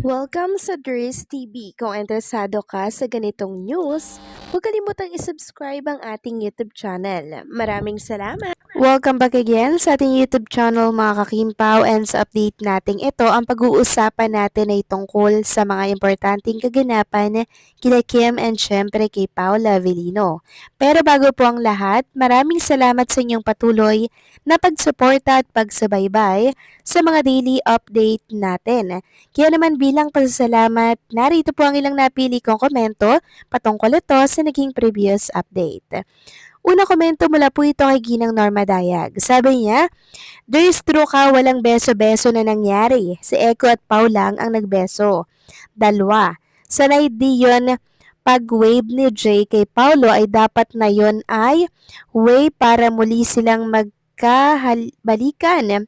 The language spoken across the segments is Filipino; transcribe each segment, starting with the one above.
Welcome sa Dries TV. Kung interesado ka sa ganitong news, huwag kalimutang isubscribe ang ating YouTube channel. Maraming salamat! Welcome back again sa ating YouTube channel mga kakimpaw, and sa update natin ito, ang pag-uusapan natin ay tungkol sa mga importanteng kaganapan kina Kim and syempre kay Paula Avellino. Pero bago po ang lahat, maraming salamat sa inyong patuloy na pagsuporta at pagsubaybay sa mga daily update natin. Kaya naman bilang pasasalamat, narito po ang ilang napili kong komento patungkol ito sa naging previous update. Una komento mula po ito kay Ginang Norma Dayag. Sabi niya, "There is true ka, walang beso-beso na nangyari. Si Eko at Pau lang ang nagbeso. Dalawa. Sanay di yun pag-wave ni Jay kay Paulo ay dapat na yon ay way para muli silang magkabalikan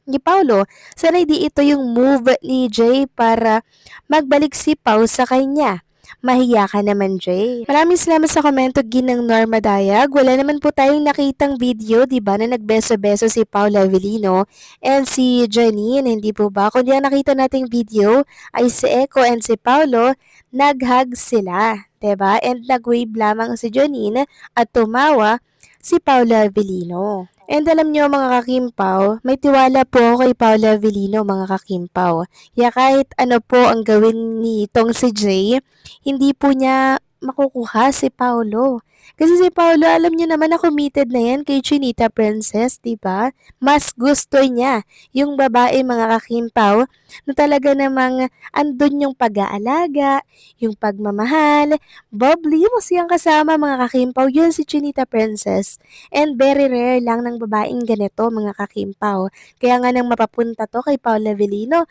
ni Paulo. Sanay di ito yung move ni Jay para magbalik si Pau sa kanya. Mahiya ka naman, Jay." Maraming salamat sa komento, Ginang Norma Dayag. Wala naman po tayong nakitang video, di ba, na nagbeso-beso si Paula Avellino and si Janine, hindi po ba? Kundi ang nakita nating video ay si Eko and si Paulo, nag-hug sila, di ba? And nag-wave lamang si Janine at tumawa si Paula Avellino. And alam nyo mga kakimpaw, may tiwala po ako kay Paula Avellino mga kakimpaw. Kaya kahit ano po ang gawin nitong si Jay, hindi po niya makukuha si Paulo. Kasi si Paulo, alam niyo naman na committed na yan kay Chinita Princess, di ba? Mas gusto niya yung babae mga kakimpaw na talaga namang andun yung pag-aalaga, yung pagmamahal, bubbly, masiyang kasama mga kakimpaw, yun si Chinita Princess. And very rare lang ng babaeng ganito mga kakimpaw. Kaya nga nang mapapunta to kay Paula Avellino,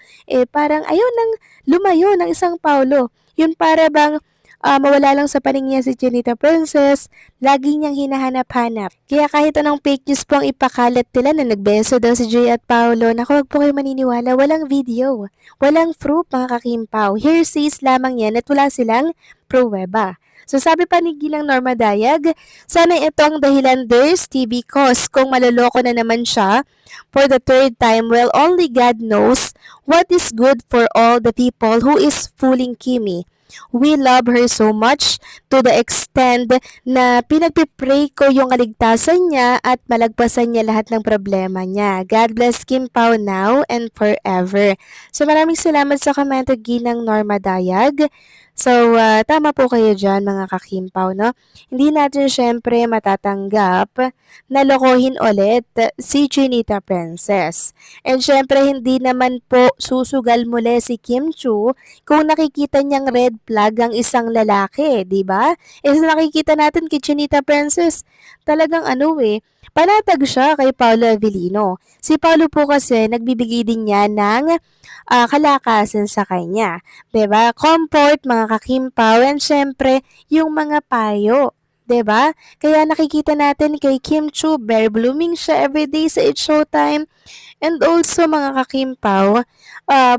parang ayaw nang lumayo ng isang Paulo. Yun para bang mawala lang sa paningin si Chinita Princess, lagi niyang hinahanap-hanap. Kaya kahit anong fake news po ang ipakalat nila na nagbeso daw si Jay at Paulo, naku, wag po kayo maniniwala, walang video, walang proof mga kakimpaw. Hearsays lamang yan at wala silang pruweba. So sabi pa ni Gilang Norma Dayag, sana ito ang dahilan Dries TV cause kung maloloko na naman siya for the third time, well, only God knows what is good for all the people who is fooling Kimi. We love her so much to the extent na pinagpipray ko yung kaligtasan niya at malagpasan niya lahat ng problema niya. God bless Kim Pao now and forever." So maraming salamat sa komento, Ginang Norma Dayag. So, tama po kayo dyan mga kakimpaw, no? Hindi natin syempre matatanggap na lokohin ulit si Chinita Princess. And syempre, hindi naman po susugal muli si Kim Chu kung nakikita niyang red flag ang isang lalaki, di ba? Nakikita natin kay Chinita Princess, talagang panatag siya kay Paolo Avellino. Si Paolo po kasi nagbibigay din niya ng kalakasan sa kanya. 'Di ba? Comfort, mga kakimpaw, and syempre, yung mga payo. 'Di ba? Kaya nakikita natin kay Kim Chu, very blooming siya everyday sa It's Showtime. And also, mga kakimpaw,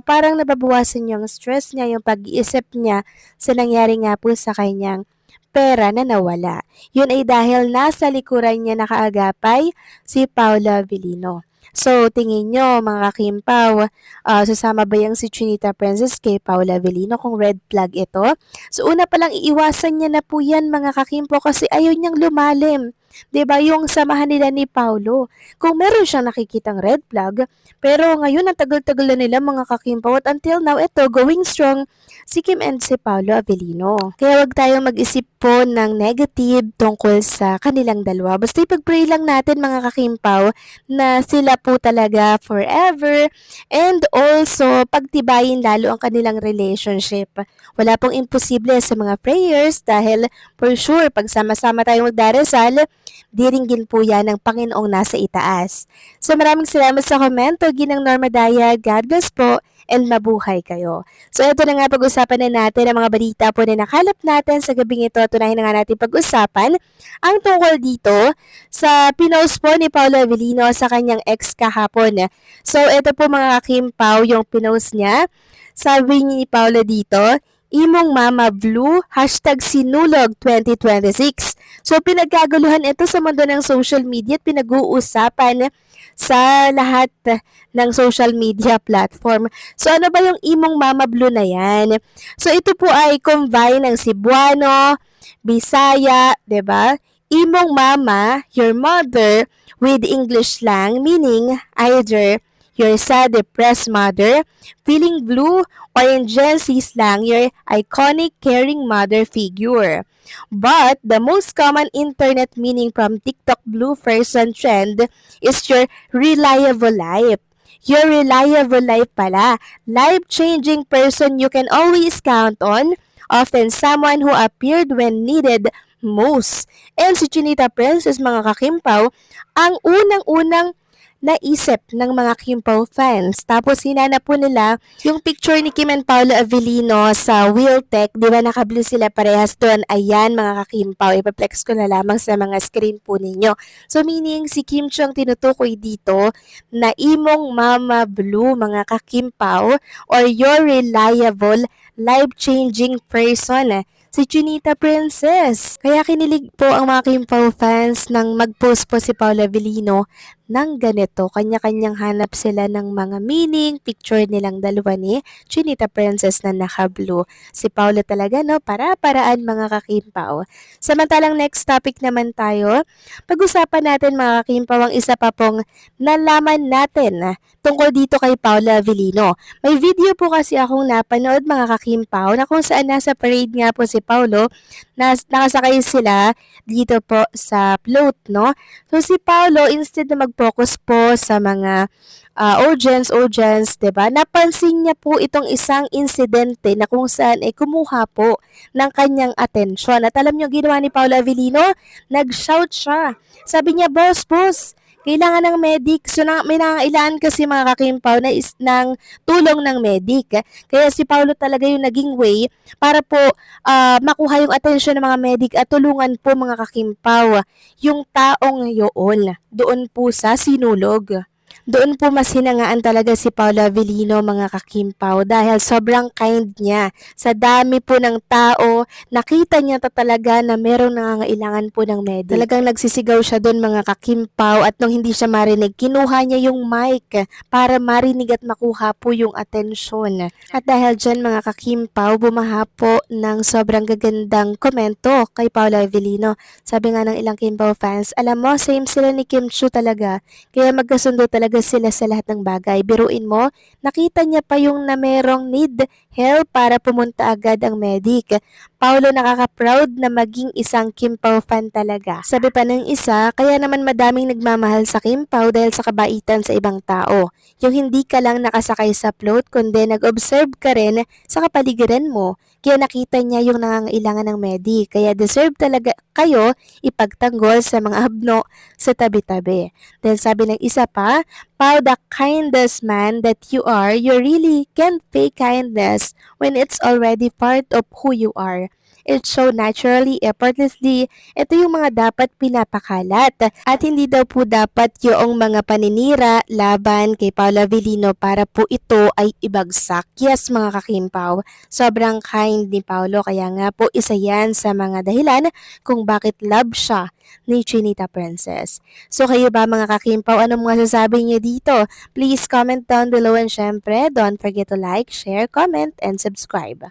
parang nababawasan yung stress niya, yung pag-iisip niya sa nangyari nga po sa kanyang pera na nawala. Yun ay dahil nasa likuran niya nakaagapay si Paula Avellino. So, tingin nyo, mga kakimpaw, sasama ba yung si Chinita Princess kay Paula Avellino kung red flag ito? So, una palang iiwasan niya na po yan, mga kakimpaw, kasi ayaw niyang lumalim. 'Di ba yung samahan nila ni Paulo? Kung meron siyang nakikitang red flag, pero ngayon ang tagal-tagal na nila mga kakimpaw at until now, ito, going strong si Kim and si Paolo Avellino. Kaya wag tayong mag-isip po ng negative tungkol sa kanilang dalawa. Basta ipag-pray lang natin mga kakimpaw na sila po talaga forever, and also pagtibayin lalo ang kanilang relationship. Wala pong imposible sa mga prayers dahil for sure pag sama-sama tayong magdarasal, diringgin po yan ng Panginoong nasa itaas. So maraming salamat sa komento, Ginang Norma Daya. God bless po and mabuhay kayo. So ito na nga, pag-usapan na natin ang mga balita po na nakalap natin sa gabing ito. Tunahin na nga natin pag-usapan ang tungkol dito sa pinost po ni Paolo Avellino sa kanyang ex kahapon. So ito po mga kakimpaw yung pinost niya. Sabi ni Paolo dito, Imong Mama Blue, #sinulog 2026. So pinagkaguluhan ito sa mundo ng social media at pinag-uusapan sa lahat ng social media platform. So ano ba yung Imong Mama Blue na yan? So ito po ay combine ng Cebuano, Bisaya, 'di ba? Imong Mama, your mother, with English slang meaning either your sad, depressed mother, feeling blue, or in Gen Z slang, your iconic caring mother figure. But the most common internet meaning from TikTok blue person trend is your reliable life. Your reliable life pala. Life-changing person you can always count on. Often someone who appeared when needed most. And si Chinita Princess, mga kakimpaw, ang unang-unang naisip ng mga Kimpaw fans. Tapos hinanap po nila yung picture ni Kim and Paolo Avellino sa Wheeltech. Di ba nakablue sila parehas doon? Ayan mga kakimpaw, ipaplex ko na lamang sa mga screen po ninyo. So meaning si Kim Chiu ang tinutukoy dito na Imong Mama Blue mga kakimpaw or your reliable, life-changing person si Chinita Princess. Kaya kinilig po ang mga Kimpaw fans nang mag-post po si Paolo Avellino ng ganito. Kanya-kanyang hanap sila ng mga meaning, picture nilang dalawa ni Chinita Princess na naka-blue. Si Paolo talaga, no? Para-paraan mga kakimpaw. Samantalang next topic naman tayo, pag-usapan natin mga kakimpaw ang isa pa pong nalaman natin tungkol dito kay Paolo Avellino. May video po kasi akong napanood mga kakimpaw na kung saan nasa parade nga po si Paolo na nakasakay sila dito po sa float, no? So si Paolo, instead na mag-focus po sa mga audience, 'di ba? Napansin niya po itong isang insidente na kung saan ay kumuha po ng kanyang atensyon. At alam niyo ginawa ni Paolo Avellino? Nag-shout siya. Sabi niya, boss, kailangan ng medic. So, may nangailangan kasi mga kakimpaw na ng tulong ng medic. Kaya si Paolo talaga yung naging way para po makuha yung atensyon ng mga medic at tulungan po mga kakimpaw yung taong yun doon po sa Sinulog. Doon po mas hinangaan talaga si Paolo Avellino mga kakimpaw dahil sobrang kind niya. Sa dami po ng tao, nakita niya talaga na merong nangangailangan po ng medic. Talagang nagsisigaw siya doon mga kakimpaw at nung hindi siya marinig, kinuha niya yung mic para marinig at makuha po yung atensyon. At dahil dyan mga kakimpaw, bumaha po ng sobrang gagandang komento kay Paolo Avellino. Sabi nga ng ilang Kimpaw fans, alam mo, same sila ni Kim Chiu talaga. Kaya magkasundo talaga sila sa lahat ng bagay. Biruin mo, nakita niya pa yung na merong need help para pumunta agad ang medic. Paolo, nakaka-proud na maging isang Kimpaw fan talaga. Sabi pa ng isa, kaya naman madaming nagmamahal sa Kimpaw dahil sa kabaitan sa ibang tao. Yung hindi ka lang nakasakay sa float, kundi nag-observe ka rin sa kapaligiran mo. Kaya nakita niya yung nangangailangan ng medic. Kaya deserve talaga kayo ipagtanggol sa mga habno sa tabi-tabi. Dahil sabi ng isa pa, Pao, the kindest man that you are, you really can't fake kindness when it's already part of who you are. It's so naturally, effortlessly. Ito yung mga dapat pinapakalat. At hindi daw po dapat yung mga paninira laban kay Paolo Avellino para po ito ay ibagsak. Yes mga kakimpaw, sobrang kind ni Paolo kaya nga po isa yan sa mga dahilan kung bakit love siya ni Chinita Princess. So kayo ba mga kakimpaw, anong mga sasabi niyo dito? Please comment down below and syempre, don't forget to like, share, comment, and subscribe.